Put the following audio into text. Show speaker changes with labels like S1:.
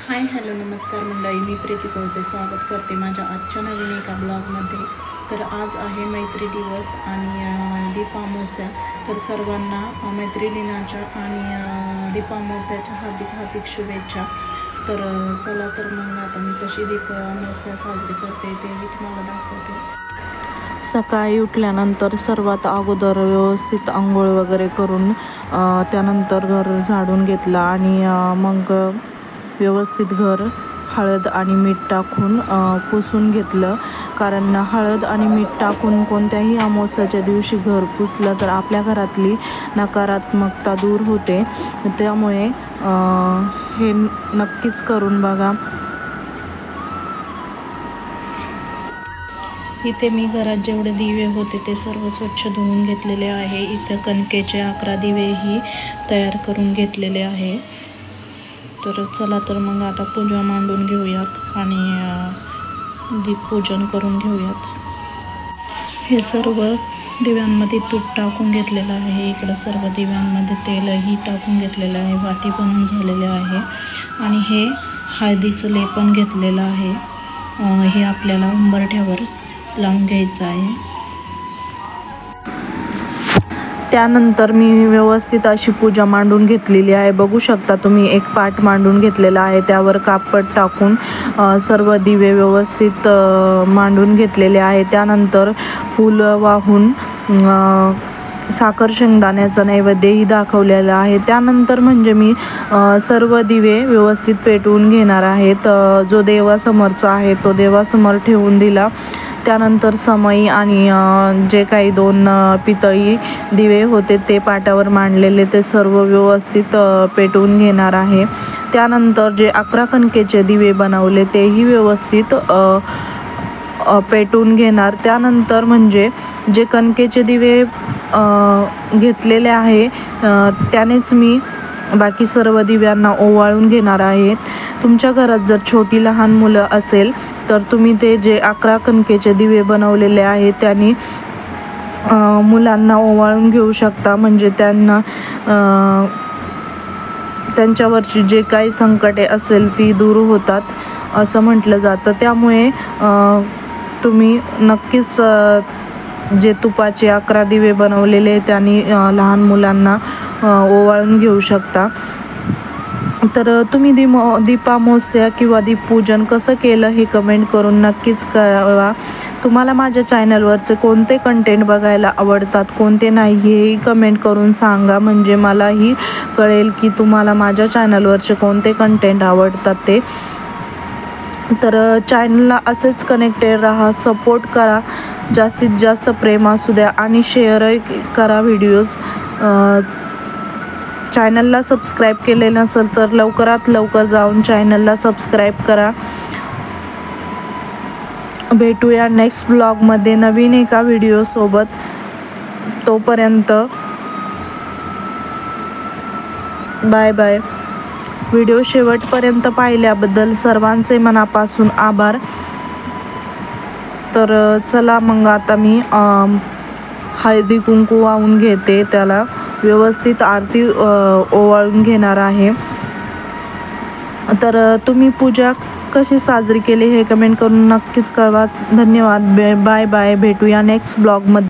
S1: Hi hello नमस्कार मंडळी, मी प्रीती बोलते. स्वागत करते माझ्या आजच्या नवीन एका ब्लॉगमध्ये. तर आज आहे मैत्री दिवस आणि दीपामावस्या. तर सर्वांना मैत्री दिनाच्या आणि दीपामावस्याच्या हार्दिक शुभेच्छा. तर चला तर मग आता मी कशी दीपामावस्या साजरी करते तेही तुम्हाला दाखवते.
S2: सकाळी उठल्यानंतर सर्वात अगोदर व्यवस्थित आंघोळ वगैरे करून त्यानंतर घर झाडून घेतलं आणि मग व्यवस्थित घर हळद आणि मीठ टाकून पुसून घेतलं. कारण हळद आणि मीठ टाकून कोणत्याही अमावस्याच्या दिवशी घर पुसलं तर आपल्या घरातली नकारात्मकता दूर होते. त्यामुळे हे नक्कीच करून बघा.
S1: इथे मी घरात जेवढे दिवे होते ते सर्व स्वच्छ धुवून घेतलेले आहे. इथे कणकेचे 11 दिवेही तयार करून घेतलेले आहे. तर चला तर मग आता पूजा मांडून घेऊयात आणि दीपपूजन करून घेऊयात. हे सर्व दिव्यांमध्ये तूप टाकून घेतलेलं आहे. इकडं सर्व दिव्यांमध्ये तेलही टाकून घेतलेलं आहे. वाती बनवून झालेले आहे आणि हे हळदीचं लेपन घेतलेलं आहे. हे आपल्याला उंबरठ्यावर लावून घ्यायचं आहे.
S2: त्यानंतर मी व्यवस्थित अशी पूजा मांडून घेतलेली आहे. बघू शकता तुम्ही, एक पाट मांडून घेतलेला आहे. त्यावर कापड टाकून सर्व दिवे व्यवस्थित मांडून घेतलेले आहे. त्यानंतर फूल वाहून साखर शेंगदाण्याचा नैवेद्यही दाखवलेला आहे. त्यानंतर म्हणजे मी सर्व दिवे व्यवस्थित पेटवून घेणार आहेत. जो देवासमोरचा आहे तो देवासमोर ठेवून दिला. त्यानंतर समई आणि जे काही 2 पितळी दिवे होते ते पाटावर मांडलेले ते सर्व व्यवस्थित पेटवून घेणार आहे. त्यानंतर जे 11 कणकेचे दिवे बनवले तेही व्यवस्थित पेटवून घेणार. त्यानंतर म्हणजे जे कणकेचे दिवे घेतलेले आहे त्यानेच मी बाकी सर्व दिव्यांना ओवाळून घेणार आहे. तुमच्या घरात जर छोटी लहान मुलं असेल तर तुम्ही ते जे 11 कणकेचे दिवे बनवलेले आहेत त्यांनी मुलांना ओवाळून घेऊ शकता. म्हणजे त्यांना त्यांच्यावरची जे काही संकटे असेल ती दूर होतात असं म्हटलं जातं. त्यामुळे तुम्ही नक्कीच जे तुपाचे 11 दिवे बनवलेले त्यांनी लहान मुलांना ओवाळून घेऊ शकता. तर तुम्ही दीपामावस्या किंवा दीपपूजन कसं केलं हे कमेंट करून नक्कीच कळवा. तुम्हाला माझ्या चॅनलवरचे कोणते कंटेंट बघायला आवडतात, कोणते नाही हेही कमेंट करून सांगा. म्हणजे मलाही कळेल की तुम्हाला माझ्या चॅनलवरचे कोणते कंटेंट आवडतात ते. तर चॅनलला असेच कनेक्टेड राहा, सपोर्ट करा, जास्तीत जास्त प्रेम असू द्या आणि शेअरही करा व्हिडिओज. चॅनलला सबस्क्राईब केले नसेल तर लवकरात लवकर जाऊन चॅनलला सबस्क्राईब करा. भेटूया नेक्स्ट ब्लॉगमध्ये नवीन एका व्हिडिओसोबत. तोपर्यंत बाय बाय. व्हिडिओ शेवटपर्यंत पाहिल्याबद्दल सर्वांचे मनापासून आभार. तर चला मग आता मी हळदी कुंकू वाहून घेते. त्याला व्यवस्थित आरती ओवाळून घेणार आहे. तर तुम्ही पूजा कशी साजरी केली हे कमेंट करून नक्कीच कळवा. धन्यवाद. Bye bye. भेटूया नेक्स्ट ब्लॉगमध्ये.